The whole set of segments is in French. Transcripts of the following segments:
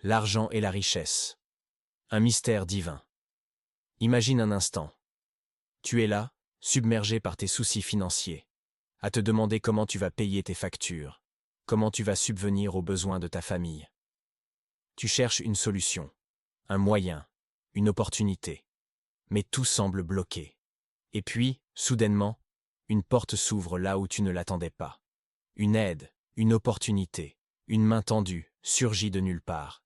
L'argent et la richesse. Un mystère divin. Imagine un instant. Tu es là, submergé par tes soucis financiers, à te demander comment tu vas payer tes factures, comment tu vas subvenir aux besoins de ta famille. Tu cherches une solution, un moyen, une opportunité. Mais tout semble bloqué. Et puis, soudainement, une porte s'ouvre là où tu ne l'attendais pas. Une aide, une opportunité, une main tendue surgit de nulle part.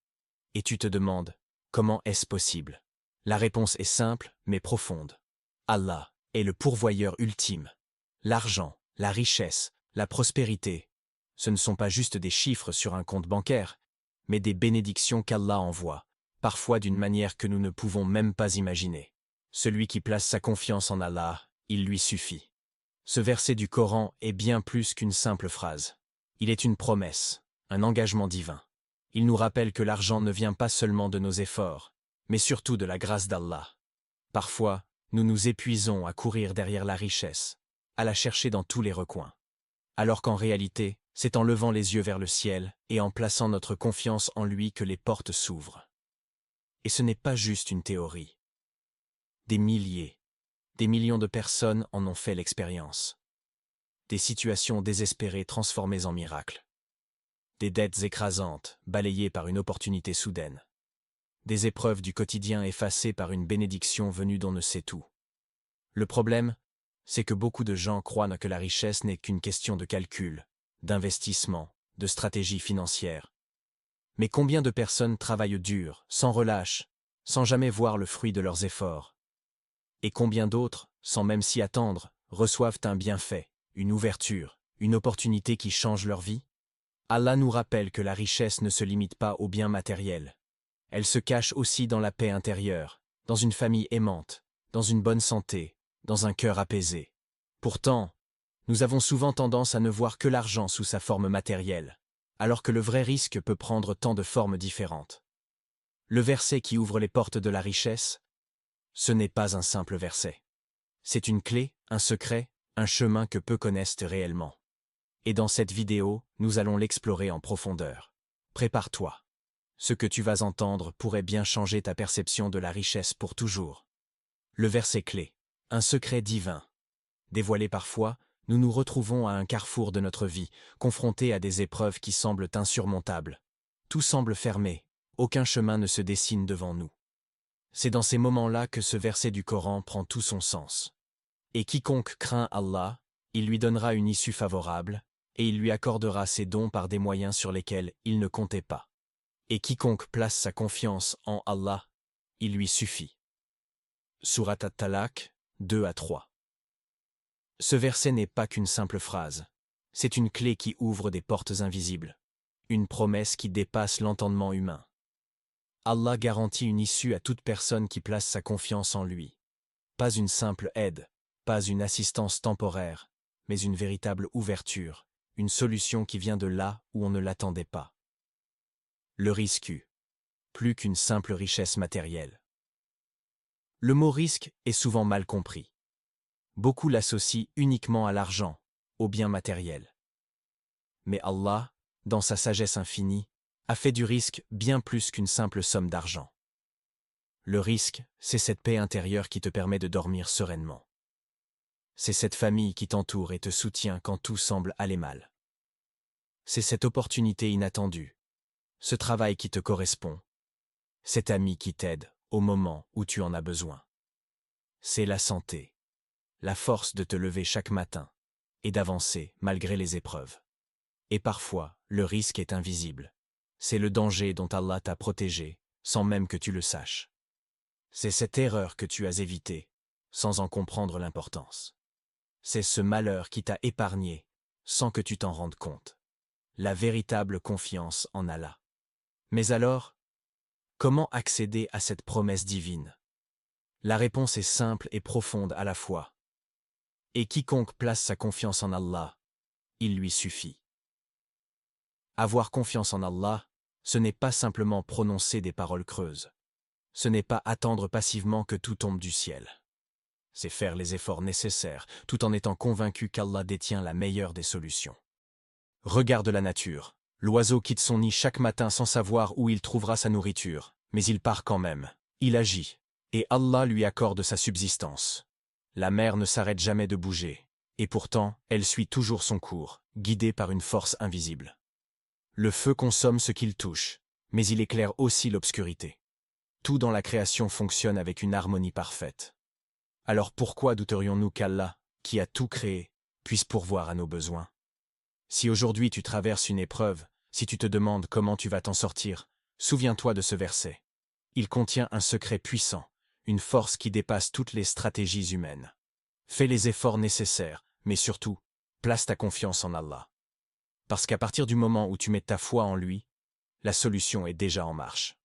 Et tu te demandes, comment est-ce possible? La réponse est simple, mais profonde. Allah est le pourvoyeur ultime. L'argent, la richesse, la prospérité, ce ne sont pas juste des chiffres sur un compte bancaire, mais des bénédictions qu'Allah envoie, parfois d'une manière que nous ne pouvons même pas imaginer. Celui qui place sa confiance en Allah, il lui suffit. Ce verset du Coran est bien plus qu'une simple phrase. Il est une promesse, un engagement divin. Il nous rappelle que l'argent ne vient pas seulement de nos efforts, mais surtout de la grâce d'Allah. Parfois, nous nous épuisons à courir derrière la richesse, à la chercher dans tous les recoins. Alors qu'en réalité, c'est en levant les yeux vers le ciel et en plaçant notre confiance en lui que les portes s'ouvrent. Et ce n'est pas juste une théorie. Des milliers, des millions de personnes en ont fait l'expérience. Des situations désespérées transformées en miracles. Des dettes écrasantes, balayées par une opportunité soudaine. Des épreuves du quotidien effacées par une bénédiction venue d'on ne sait où. Le problème, c'est que beaucoup de gens croient que la richesse n'est qu'une question de calcul, d'investissement, de stratégie financière. Mais combien de personnes travaillent dur, sans relâche, sans jamais voir le fruit de leurs efforts? Et combien d'autres, sans même s'y attendre, reçoivent un bienfait, une ouverture, une opportunité qui change leur vie? Allah nous rappelle que la richesse ne se limite pas aux biens matériels. Elle se cache aussi dans la paix intérieure, dans une famille aimante, dans une bonne santé, dans un cœur apaisé. Pourtant, nous avons souvent tendance à ne voir que l'argent sous sa forme matérielle, alors que le vrai risque peut prendre tant de formes différentes. Le verset qui ouvre les portes de la richesse, ce n'est pas un simple verset. C'est une clé, un secret, un chemin que peu connaissent réellement. Et dans cette vidéo, nous allons l'explorer en profondeur. Prépare-toi. Ce que tu vas entendre pourrait bien changer ta perception de la richesse pour toujours. Le verset clé. Un secret divin. Dévoilé parfois, nous nous retrouvons à un carrefour de notre vie, confrontés à des épreuves qui semblent insurmontables. Tout semble fermé, aucun chemin ne se dessine devant nous. C'est dans ces moments-là que ce verset du Coran prend tout son sens. Et quiconque craint Allah, il lui donnera une issue favorable, et il lui accordera ses dons par des moyens sur lesquels il ne comptait pas. Et quiconque place sa confiance en Allah, il lui suffit. Surat At-Talaq, 2-3. Ce verset n'est pas qu'une simple phrase. C'est une clé qui ouvre des portes invisibles. Une promesse qui dépasse l'entendement humain. Allah garantit une issue à toute personne qui place sa confiance en lui. Pas une simple aide, pas une assistance temporaire, mais une véritable ouverture, une solution qui vient de là où on ne l'attendait pas. Le risque. Plus qu'une simple richesse matérielle. Le mot risque est souvent mal compris. Beaucoup l'associent uniquement à l'argent, aux biens matériels. Mais Allah, dans sa sagesse infinie, a fait du risque bien plus qu'une simple somme d'argent. Le risque, c'est cette paix intérieure qui te permet de dormir sereinement. C'est cette famille qui t'entoure et te soutient quand tout semble aller mal. C'est cette opportunité inattendue, ce travail qui te correspond, cet ami qui t'aide au moment où tu en as besoin. C'est la santé, la force de te lever chaque matin et d'avancer malgré les épreuves. Et parfois, le risque est invisible. C'est le danger dont Allah t'a protégé, sans même que tu le saches. C'est cette erreur que tu as évitée, sans en comprendre l'importance. C'est ce malheur qui t'a épargné, sans que tu t'en rendes compte. La véritable confiance en Allah. Mais alors, comment accéder à cette promesse divine? La réponse est simple et profonde à la fois. Et quiconque place sa confiance en Allah, il lui suffit. Avoir confiance en Allah, ce n'est pas simplement prononcer des paroles creuses. Ce n'est pas attendre passivement que tout tombe du ciel. C'est faire les efforts nécessaires, tout en étant convaincu qu'Allah détient la meilleure des solutions. Regarde la nature. L'oiseau quitte son nid chaque matin sans savoir où il trouvera sa nourriture, mais il part quand même. Il agit. Et Allah lui accorde sa subsistance. La mer ne s'arrête jamais de bouger. Et pourtant, elle suit toujours son cours, guidée par une force invisible. Le feu consomme ce qu'il touche, mais il éclaire aussi l'obscurité. Tout dans la création fonctionne avec une harmonie parfaite. Alors pourquoi douterions-nous qu'Allah, qui a tout créé, puisse pourvoir à nos besoins? Si aujourd'hui tu traverses une épreuve, si tu te demandes comment tu vas t'en sortir, souviens-toi de ce verset. Il contient un secret puissant, une force qui dépasse toutes les stratégies humaines. Fais les efforts nécessaires, mais surtout, place ta confiance en Allah. Parce qu'à partir du moment où tu mets ta foi en lui, la solution est déjà en marche.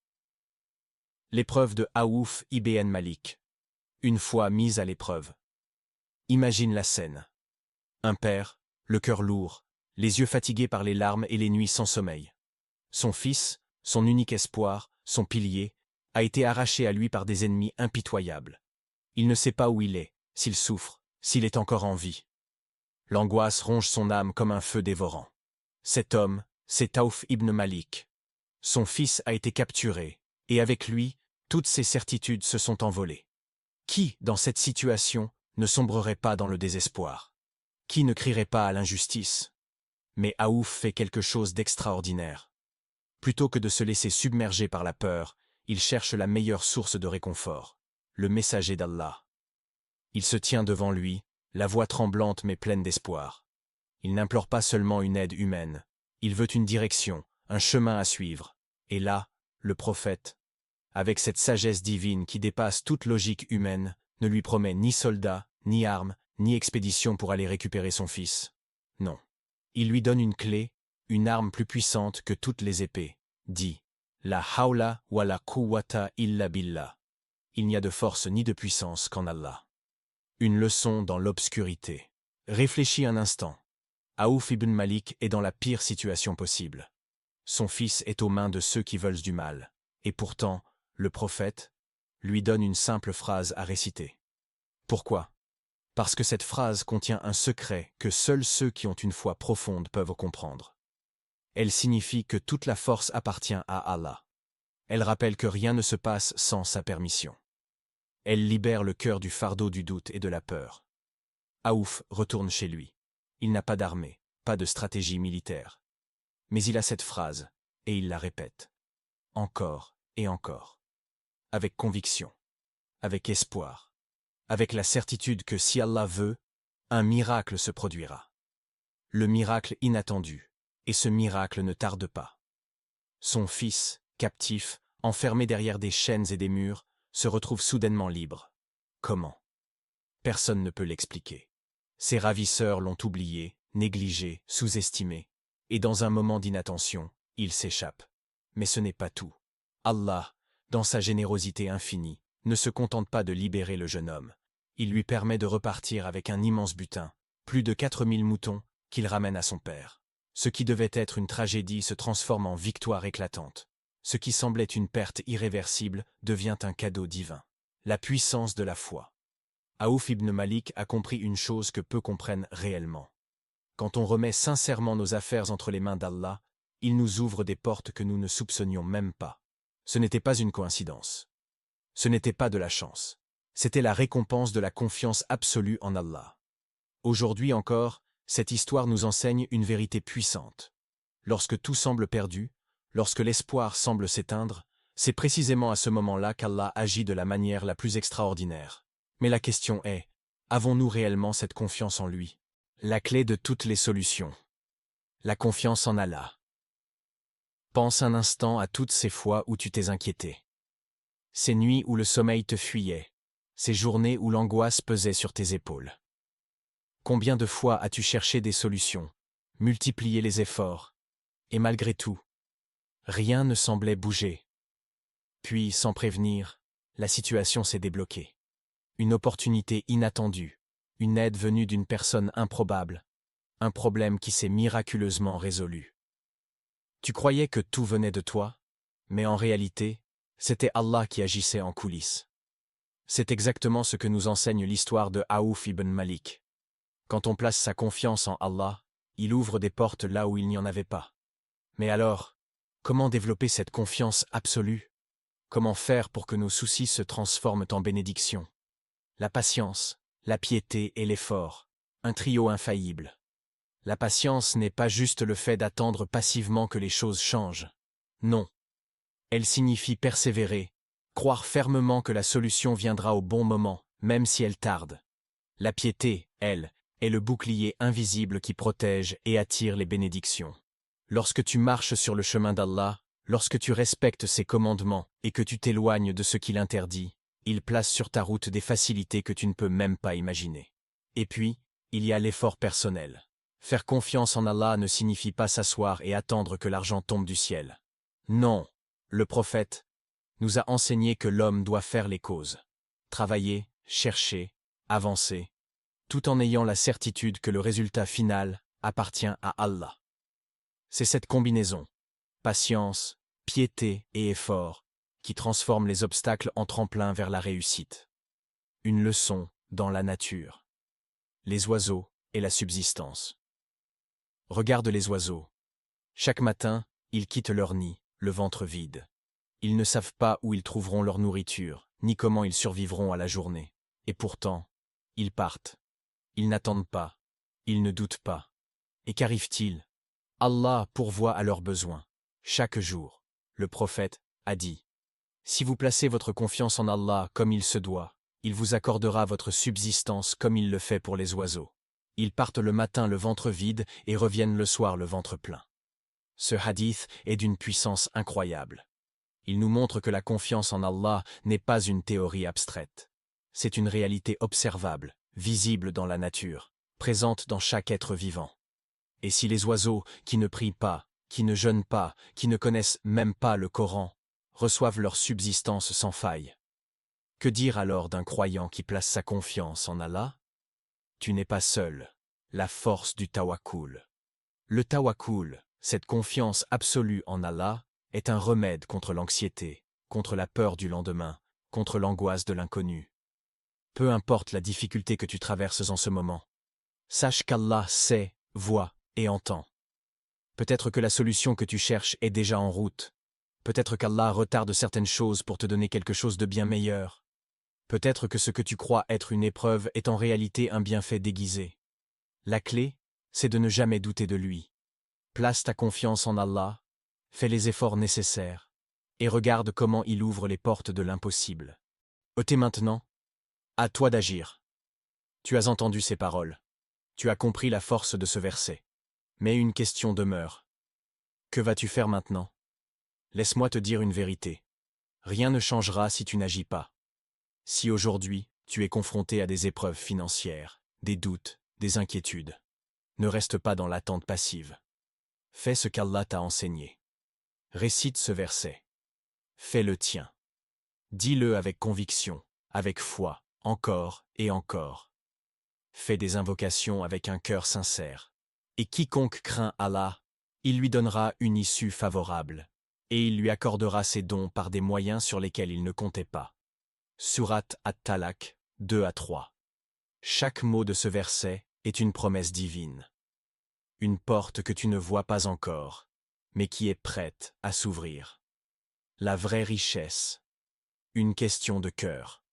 L'épreuve de Aouf ibn Malik. Une fois mise à l'épreuve. Imagine la scène. Un père, le cœur lourd, les yeux fatigués par les larmes et les nuits sans sommeil. Son fils, son unique espoir, son pilier, a été arraché à lui par des ennemis impitoyables. Il ne sait pas où il est, s'il souffre, s'il est encore en vie. L'angoisse ronge son âme comme un feu dévorant. Cet homme, c'est Aouf ibn Malik. Son fils a été capturé, et avec lui, toutes ses certitudes se sont envolées. Qui, dans cette situation, ne sombrerait pas dans le désespoir? Qui ne crierait pas à l'injustice? Mais Aouf fait quelque chose d'extraordinaire. Plutôt que de se laisser submerger par la peur, il cherche la meilleure source de réconfort, le messager d'Allah. Il se tient devant lui, la voix tremblante mais pleine d'espoir. Il n'implore pas seulement une aide humaine, il veut une direction, un chemin à suivre. Et là, le prophète, avec cette sagesse divine qui dépasse toute logique humaine, ne lui promet ni soldats, ni armes, ni expédition pour aller récupérer son fils. Non. Il lui donne une clé, une arme plus puissante que toutes les épées, dit « La hawla wa la quwwata illa billah ». Il n'y a de force ni de puissance qu'en Allah. Une leçon dans l'obscurité. Réfléchis un instant. Aouf ibn Malik est dans la pire situation possible. Son fils est aux mains de ceux qui veulent du mal. Et pourtant, le prophète lui donne une simple phrase à réciter. Pourquoi? Parce que cette phrase contient un secret que seuls ceux qui ont une foi profonde peuvent comprendre. Elle signifie que toute la force appartient à Allah. Elle rappelle que rien ne se passe sans sa permission. Elle libère le cœur du fardeau du doute et de la peur. Aouf retourne chez lui. Il n'a pas d'armée, pas de stratégie militaire. Mais il a cette phrase, et il la répète. Encore et encore. Avec conviction. Avec espoir. Avec la certitude que si Allah veut, un miracle se produira. Le miracle inattendu, et ce miracle ne tarde pas. Son fils, captif, enfermé derrière des chaînes et des murs, se retrouve soudainement libre. Comment? Personne ne peut l'expliquer. Ses ravisseurs l'ont oublié, négligé, sous-estimé, et dans un moment d'inattention, il s'échappe. Mais ce n'est pas tout. Allah, dans sa générosité infinie, ne se contente pas de libérer le jeune homme. Il lui permet de repartir avec un immense butin, plus de 4000 moutons, qu'il ramène à son père. Ce qui devait être une tragédie se transforme en victoire éclatante. Ce qui semblait une perte irréversible devient un cadeau divin. La puissance de la foi. Aouf ibn Malik a compris une chose que peu comprennent réellement. Quand on remet sincèrement nos affaires entre les mains d'Allah, il nous ouvre des portes que nous ne soupçonnions même pas. Ce n'était pas une coïncidence. Ce n'était pas de la chance. C'était la récompense de la confiance absolue en Allah. Aujourd'hui encore, cette histoire nous enseigne une vérité puissante. Lorsque tout semble perdu, lorsque l'espoir semble s'éteindre, c'est précisément à ce moment-là qu'Allah agit de la manière la plus extraordinaire. Mais la question est, avons-nous réellement cette confiance en lui? La clé de toutes les solutions. La confiance en Allah. Pense un instant à toutes ces fois où tu t'es inquiété. Ces nuits où le sommeil te fuyait. Ces journées où l'angoisse pesait sur tes épaules. Combien de fois as-tu cherché des solutions, multiplié les efforts, et malgré tout, rien ne semblait bouger. Puis, sans prévenir, la situation s'est débloquée. Une opportunité inattendue, une aide venue d'une personne improbable, un problème qui s'est miraculeusement résolu. Tu croyais que tout venait de toi, mais en réalité, c'était Allah qui agissait en coulisses. C'est exactement ce que nous enseigne l'histoire de Aouf ibn Malik. Quand on place sa confiance en Allah, il ouvre des portes là où il n'y en avait pas. Mais alors, comment développer cette confiance absolue? Comment faire pour que nos soucis se transforment en bénédictions? La patience, la piété et l'effort, un trio infaillible. La patience n'est pas juste le fait d'attendre passivement que les choses changent. Non. Elle signifie persévérer, croire fermement que la solution viendra au bon moment, même si elle tarde. La piété, elle, est le bouclier invisible qui protège et attire les bénédictions. Lorsque tu marches sur le chemin d'Allah, lorsque tu respectes ses commandements et que tu t'éloignes de ce qu'il interdit, il place sur ta route des facilités que tu ne peux même pas imaginer. Et puis, il y a l'effort personnel. Faire confiance en Allah ne signifie pas s'asseoir et attendre que l'argent tombe du ciel. Non, le prophète nous a enseigné que l'homme doit faire les causes. Travailler, chercher, avancer, tout en ayant la certitude que le résultat final appartient à Allah. C'est cette combinaison, patience, piété et effort, qui transforme les obstacles en tremplin vers la réussite. Une leçon dans la nature. Les oiseaux et la subsistance. Regarde les oiseaux. Chaque matin, ils quittent leur nid, le ventre vide. Ils ne savent pas où ils trouveront leur nourriture, ni comment ils survivront à la journée. Et pourtant, ils partent. Ils n'attendent pas. Ils ne doutent pas. Et qu'arrive-t-il? Allah pourvoit à leurs besoins. Chaque jour, le prophète a dit: si vous placez votre confiance en Allah comme il se doit, il vous accordera votre subsistance comme il le fait pour les oiseaux. Ils partent le matin le ventre vide et reviennent le soir le ventre plein. Ce hadith est d'une puissance incroyable. Il nous montre que la confiance en Allah n'est pas une théorie abstraite. C'est une réalité observable, visible dans la nature, présente dans chaque être vivant. Et si les oiseaux, qui ne prient pas, qui ne jeûnent pas, qui ne connaissent même pas le Coran, reçoivent leur subsistance sans faille, que dire alors d'un croyant qui place sa confiance en Allah? Tu n'es pas seul. La force du tawakkul. Le tawakkul, cette confiance absolue en Allah, est un remède contre l'anxiété, contre la peur du lendemain, contre l'angoisse de l'inconnu. Peu importe la difficulté que tu traverses en ce moment, sache qu'Allah sait, voit et entend. Peut-être que la solution que tu cherches est déjà en route. Peut-être qu'Allah retarde certaines choses pour te donner quelque chose de bien meilleur. Peut-être que ce que tu crois être une épreuve est en réalité un bienfait déguisé. La clé, c'est de ne jamais douter de lui. Place ta confiance en Allah, fais les efforts nécessaires, et regarde comment il ouvre les portes de l'impossible. Ôtez maintenant, à toi d'agir. Tu as entendu ces paroles. Tu as compris la force de ce verset. Mais une question demeure. Que vas-tu faire maintenant? Laisse-moi te dire une vérité. Rien ne changera si tu n'agis pas. Si aujourd'hui, tu es confronté à des épreuves financières, des doutes, des inquiétudes, ne reste pas dans l'attente passive. Fais ce qu'Allah t'a enseigné. Récite ce verset. Fais le tien. Dis-le avec conviction, avec foi, encore et encore. Fais des invocations avec un cœur sincère. Et quiconque craint Allah, il lui donnera une issue favorable, et il lui accordera ses dons par des moyens sur lesquels il ne comptait pas. Sourate At-Talaq 2-3. Chaque mot de ce verset est une promesse divine. Une porte que tu ne vois pas encore, mais qui est prête à s'ouvrir. La vraie richesse. Une question de cœur.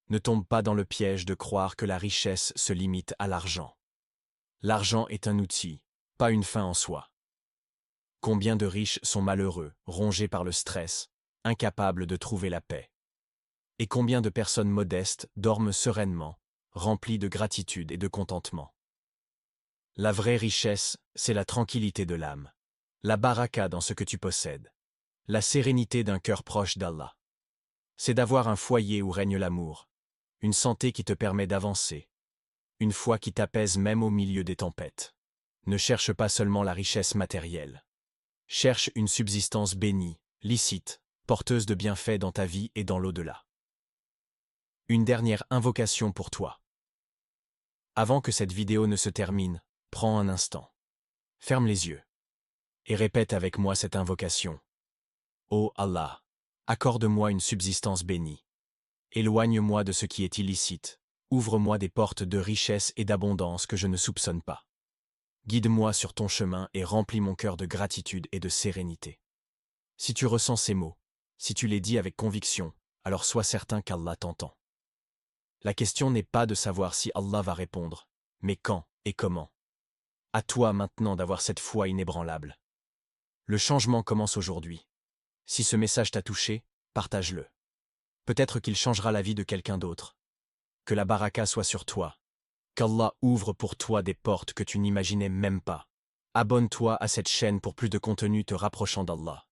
Ne tombe pas dans le piège de croire que la richesse se limite à l'argent. L'argent est un outil, pas une fin en soi. Combien de riches sont malheureux, rongés par le stress, incapables de trouver la paix? Et combien de personnes modestes dorment sereinement, remplies de gratitude et de contentement? La vraie richesse, c'est la tranquillité de l'âme, la baraka dans ce que tu possèdes, la sérénité d'un cœur proche d'Allah. C'est d'avoir un foyer où règne l'amour, une santé qui te permet d'avancer, une foi qui t'apaise même au milieu des tempêtes. Ne cherche pas seulement la richesse matérielle. Cherche une subsistance bénie, licite, porteuse de bienfaits dans ta vie et dans l'au-delà. Une dernière invocation pour toi. Avant que cette vidéo ne se termine, prends un instant. Ferme les yeux. Et répète avec moi cette invocation. Ô Allah, accorde-moi une subsistance bénie. Éloigne-moi de ce qui est illicite. Ouvre-moi des portes de richesse et d'abondance que je ne soupçonne pas. Guide-moi sur ton chemin et remplis mon cœur de gratitude et de sérénité. Si tu ressens ces mots, si tu les dis avec conviction, alors sois certain qu'Allah t'entend. La question n'est pas de savoir si Allah va répondre, mais quand et comment. À toi maintenant d'avoir cette foi inébranlable. Le changement commence aujourd'hui. Si ce message t'a touché, partage-le. Peut-être qu'il changera la vie de quelqu'un d'autre. Que la baraka soit sur toi. Qu'Allah ouvre pour toi des portes que tu n'imaginais même pas. Abonne-toi à cette chaîne pour plus de contenu te rapprochant d'Allah.